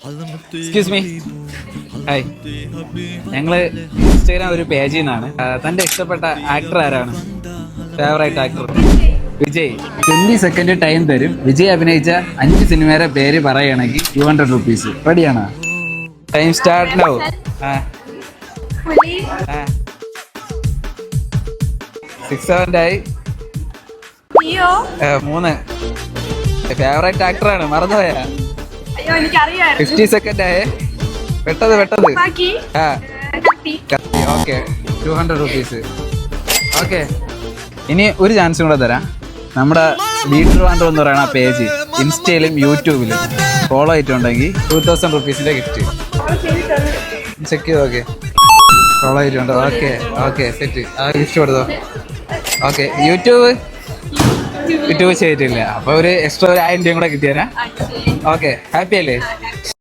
Excuse me. Hi, ഞങ്ങള് Instagram ഒരു പേജിൽ നിന്നാണ്. തൻ്റെ ഇഷ്ടപ്പെട്ട ആക്ടർ ആരാണ്? Favourite actor? Vijay. 20 second time തരും. വിജയ് അഭിനയിച്ച 5 സിനിമയുടെ പേര് പറയുകയാണെങ്കിൽ 200 റുപ്പീസ്. റെഡിയാണോ? ടൈം സ്റ്റാർട്ട് ആവും. 6 7 ആയി. 3. ഫേവറേറ്റ് ആക്ടറാണ്, മറന്നുപോയാ? 50 സെക്കൻഡ് ആയേ. പെട്ടത്. Okay, 200 rupees. ഓക്കെ, ഇനി ഒരു ചാൻസും കൂടെ തരാം. നമ്മുടെ ലീഡർ വാണ്ടോ എന്ന് പറയുന്ന പേജ് ഇൻസ്റ്റയിലും യൂട്യൂബിലും ഫോളോ ചെയ്തിട്ടുണ്ടെങ്കിൽ 2000 റുപ്പീസിൻ്റെ ഗിഫ്റ്റ്. ചെക്ക് ചെയ്ത് നോക്കെ. ഫോളോ ചെയ്തിട്ടുണ്ടോ? Okay set. ആ ഗിഫ്റ്റ് കൊടുത്തോ. ഓക്കെ, യൂട്യൂബ് ചെയ്തിട്ടില്ല. അപ്പോൾ ഒരു എക്സ്ട്രാ 1000 രൂപയും കൂടെ കിട്ടിയാരാ. ഓക്കെ, ഹാപ്പി അല്ലേ?